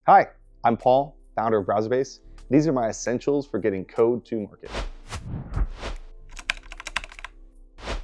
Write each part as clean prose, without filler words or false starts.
Hi, I'm Paul, founder of Browserbase. These are my essentials for getting code to market.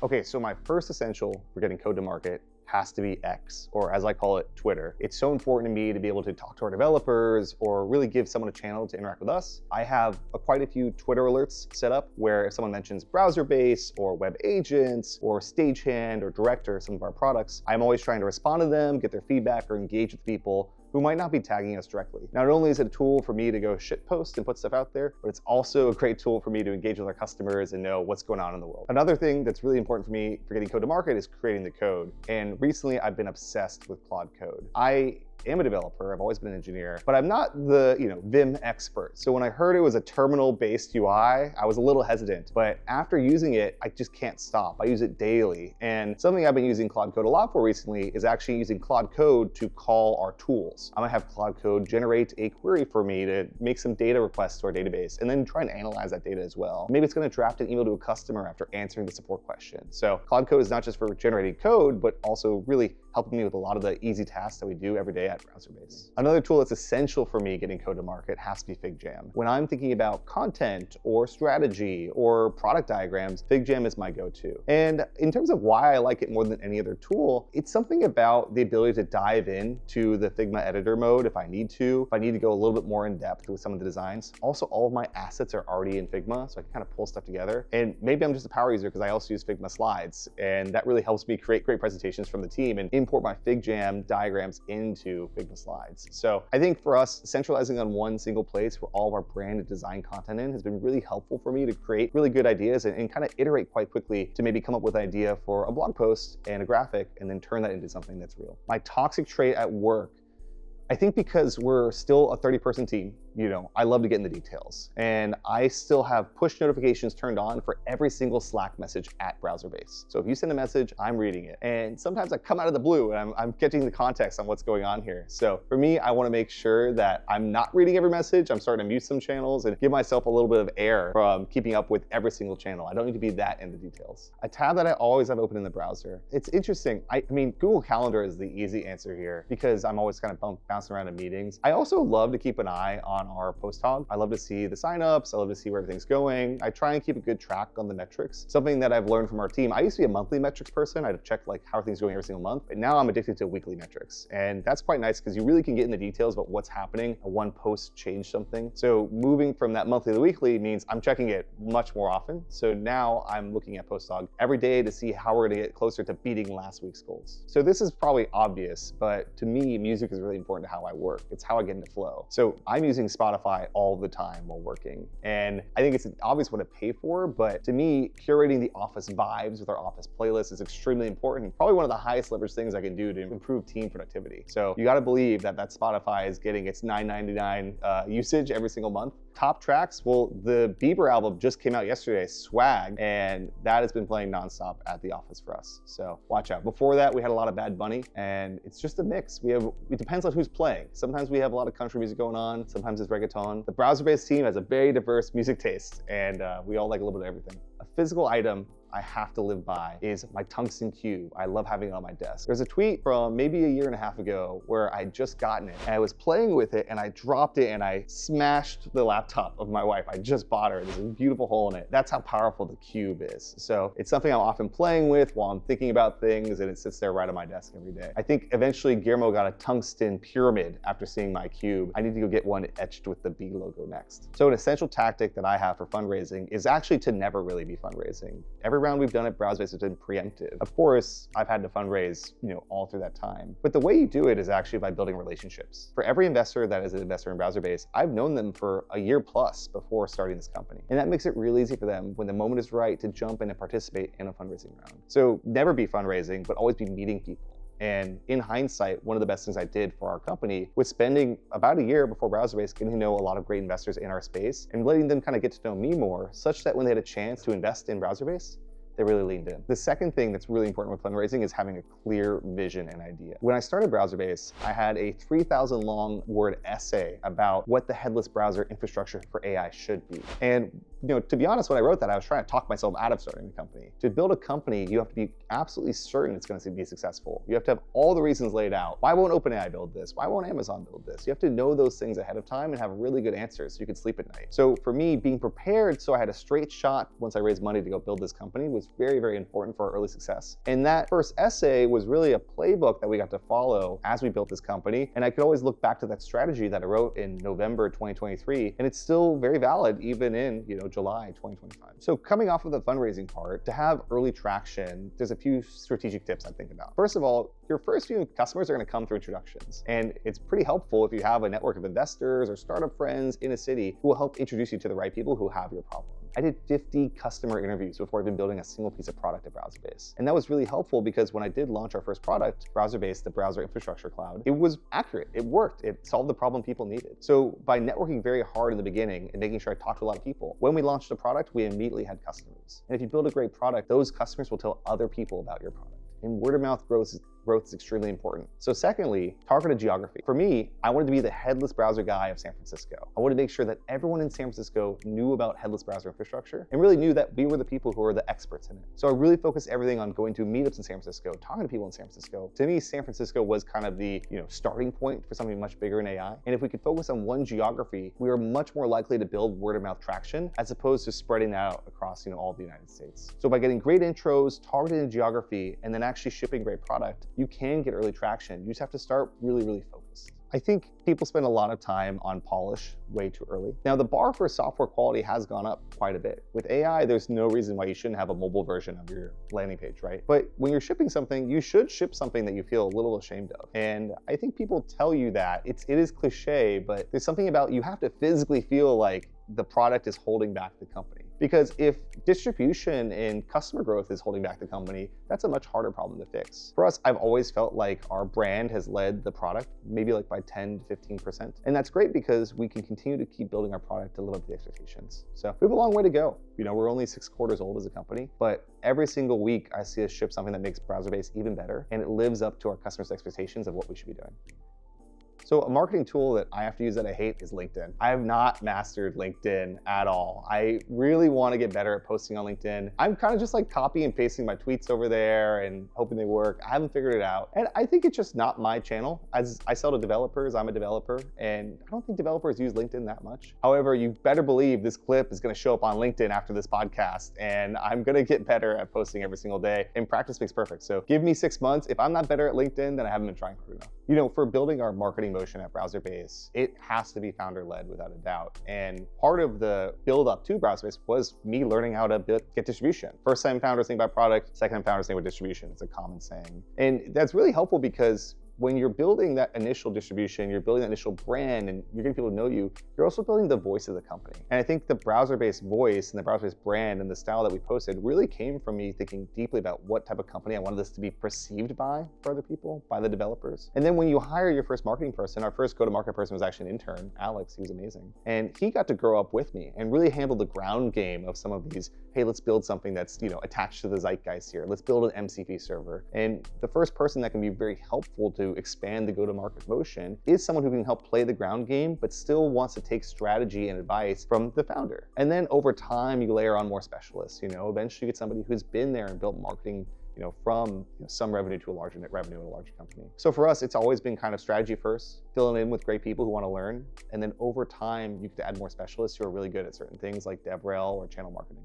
Okay, so my first essential for getting code to market has to be X, or as I call it, Twitter. It's so important to me to be able to talk to our developers or really give someone a channel to interact with us. I have quite a few Twitter alerts set up where if someone mentions Browserbase or web agents or stagehand or director, some of our products, I'm always trying to respond to them, get their feedback, or engage with people who might not be tagging us directly. Not only is it a tool for me to go shitpost and put stuff out there, but it's also a great tool for me to engage with our customers and know what's going on in the world. Another thing that's really important for me for getting code to market is creating the code. And recently I've been obsessed with Claude Code. I am a developer, I've always been an engineer, but I'm not the Vim expert. So when I heard it was a terminal-based UI, I was a little hesitant, but after using it, I just can't stop. I use it daily. And something I've been using Claude Code a lot for recently is actually using Claude Code to call our tools. I'm gonna have Claude Code generate a query for me to make some data requests to our database and then try and analyze that data as well. Maybe it's gonna draft an email to a customer after answering the support question. So Claude Code is not just for generating code, but also really helping me with a lot of the easy tasks that we do every day at Browserbase. Another tool that's essential for me getting code to market has to be FigJam. When I'm thinking about content or strategy or product diagrams, FigJam is my go-to. And in terms of why I like it more than any other tool, it's something about the ability to dive into the Figma editor mode if I need to go a little bit more in depth with some of the designs. Also, all of my assets are already in Figma, so I can kind of pull stuff together. And maybe I'm just a power user because I also use Figma slides, and that really helps me create great presentations from the team and import my FigJam diagrams into Figma slides. So I think for us, centralizing on one single place where all of our brand and design content in has been really helpful for me to create really good ideas and kind of iterate quite quickly to maybe come up with an idea for a blog post and a graphic and then turn that into something that's real. My toxic trait at work, I think because we're still a 30-person team, I love to get in the details. And I still have push notifications turned on for every single Slack message at Browserbase. So if you send a message, I'm reading it. And sometimes I come out of the blue and I'm getting the context on what's going on here. So for me, I wanna make sure that I'm not reading every message. I'm starting to mute some channels and give myself a little bit of air from keeping up with every single channel. I don't need to be that in the details. A tab that I always have open in the browser. It's interesting. I mean, Google Calendar is the easy answer here because I'm always kind of bouncing around in meetings. I also love to keep an eye on our post hog. I love to see the signups. I love to see where everything's going. I try and keep a good track on the metrics. Something that I've learned from our team. I used to be a monthly metrics person. I'd check like how are things going every single month. But now I'm addicted to weekly metrics. And that's quite nice because you really can get in the details about what's happening. One post changed something. So moving from that monthly to weekly means I'm checking it much more often. So now I'm looking at post hog every day to see how we're gonna get closer to beating last week's goals. So this is probably obvious, but to me, music is really important to how I work. It's how I get into flow. So I'm using Spotify all the time while working. And I think it's obvious what to pay for, but to me, curating the office vibes with our office playlist is extremely important. Probably one of the highest leverage things I can do to improve team productivity. So you gotta believe that Spotify is getting its $9.99 usage every single month. Top tracks, well, the Bieber album just came out yesterday, Swag, and that has been playing nonstop at the office for us. So watch out. Before that, we had a lot of Bad Bunny, and it's just a mix. It depends on who's playing. Sometimes we have a lot of country music going on, sometimes it's reggaeton. The Browserbase team has a very diverse music taste, and we all like a little bit of everything. A physical item I have to live by is my tungsten cube. I love having it on my desk. There's a tweet from maybe a year and a half ago where I just gotten it and I was playing with it and I dropped it and I smashed the laptop of my wife. I just bought her. There's a beautiful hole in it. That's how powerful the cube is. So it's something I'm often playing with while I'm thinking about things, and it sits there right on my desk every day. I think eventually Guillermo got a tungsten pyramid after seeing my cube. I need to go get one etched with the B logo next. So an essential tactic that I have for fundraising is actually to never really be fundraising. Every round we've done at Browserbase has been preemptive. Of course, I've had to fundraise, all through that time. But the way you do it is actually by building relationships. For every investor that is an investor in Browserbase, I've known them for a year plus before starting this company. And that makes it really easy for them when the moment is right to jump in and participate in a fundraising round. So never be fundraising, but always be meeting people. And in hindsight, one of the best things I did for our company was spending about a year before Browserbase getting to know a lot of great investors in our space and letting them kind of get to know me more, such that when they had a chance to invest in Browserbase, they really leaned in. The second thing that's really important with fundraising is having a clear vision and idea. When I started Browserbase, I had a 3,000 long word essay about what the headless browser infrastructure for AI should be. And to be honest, when I wrote that, I was trying to talk myself out of starting a company. To build a company, you have to be absolutely certain it's going to be successful. You have to have all the reasons laid out. Why won't OpenAI build this? Why won't Amazon build this? You have to know those things ahead of time and have really good answers so you can sleep at night. So for me, being prepared so I had a straight shot once I raised money to go build this company was very, very important for our early success. And that first essay was really a playbook that we got to follow as we built this company. And I could always look back to that strategy that I wrote in November 2023, and it's still very valid even in July 2025. So coming off of the fundraising part, to have early traction, there's a few strategic tips I think about. First of all, your first few customers are going to come through introductions. And it's pretty helpful if you have a network of investors or startup friends in a city who will help introduce you to the right people who have your problem. I did 50 customer interviews before even building a single piece of product at Browserbase. And that was really helpful because when I did launch our first product, Browserbase, the browser infrastructure cloud, it was accurate. It worked. It solved the problem people needed. So by networking very hard in the beginning and making sure I talked to a lot of people, when we launched the product, we immediately had customers. And if you build a great product, those customers will tell other people about your product. And word of mouth growth is extremely important. So secondly, targeted geography. For me, I wanted to be the headless browser guy of San Francisco. I wanted to make sure that everyone in San Francisco knew about headless browser infrastructure and really knew that we were the people who were the experts in it. So I really focused everything on going to meetups in San Francisco, talking to people in San Francisco. To me, San Francisco was kind of the starting point for something much bigger in AI. And if we could focus on one geography, we are much more likely to build word of mouth traction as opposed to spreading out across all of the United States. So by getting great intros, targeted geography, and then actually shipping great product, you can get early traction. You just have to start really, really focused. I think people spend a lot of time on polish way too early. Now, the bar for software quality has gone up quite a bit. With AI, there's no reason why you shouldn't have a mobile version of your landing page, right? But when you're shipping something, you should ship something that you feel a little ashamed of. And I think people tell you that. It is cliche, but there's something about you have to physically feel like the product is holding back the company. Because if distribution and customer growth is holding back the company, that's a much harder problem to fix. For us, I've always felt like our brand has led the product, maybe like by 10 to 15%. And that's great because we can continue to keep building our product to live up to the expectations. So we have a long way to go. We're only 6 quarters old as a company, but every single week I see us ship something that makes Browserbase even better, and it lives up to our customers' expectations of what we should be doing. So a marketing tool that I have to use that I hate is LinkedIn. I have not mastered LinkedIn at all. I really want to get better at posting on LinkedIn. I'm kind of just like copy and pasting my tweets over there and hoping they work. I haven't figured it out. And I think it's just not my channel. As I sell to developers, I'm a developer, and I don't think developers use LinkedIn that much. However, you better believe this clip is going to show up on LinkedIn after this podcast, and I'm going to get better at posting every single day. And practice makes perfect. So give me 6 months. If I'm not better at LinkedIn, then I haven't been trying hard enough. For building our marketing motion at Browserbase, it has to be founder-led without a doubt. And part of the build-up to Browserbase was me learning how to get distribution. First-time founders think about product, second-time founders think about distribution. It's a common saying. And that's really helpful because when you're building that initial distribution, you're building that initial brand, and you're getting people to know you, you're also building the voice of the company. And I think the Browserbase voice and the Browserbase brand and the style that we posted really came from me thinking deeply about what type of company I wanted this to be perceived by for other people, by the developers. And then when you hire your first marketing person, our first go-to-market person was actually an intern, Alex. He was amazing. And he got to grow up with me and really handle the ground game of some of these, hey, let's build something that's attached to the zeitgeist here. Let's build an MCP server. And the first person that can be very helpful to expand the go-to-market motion is someone who can help play the ground game, but still wants to take strategy and advice from the founder. And then over time, you layer on more specialists. Eventually you get somebody who's been there and built marketing from some revenue to a larger net revenue in a larger company. So for us, it's always been kind of strategy first, filling in with great people who want to learn. And then over time, you get to add more specialists who are really good at certain things like DevRel or channel marketing.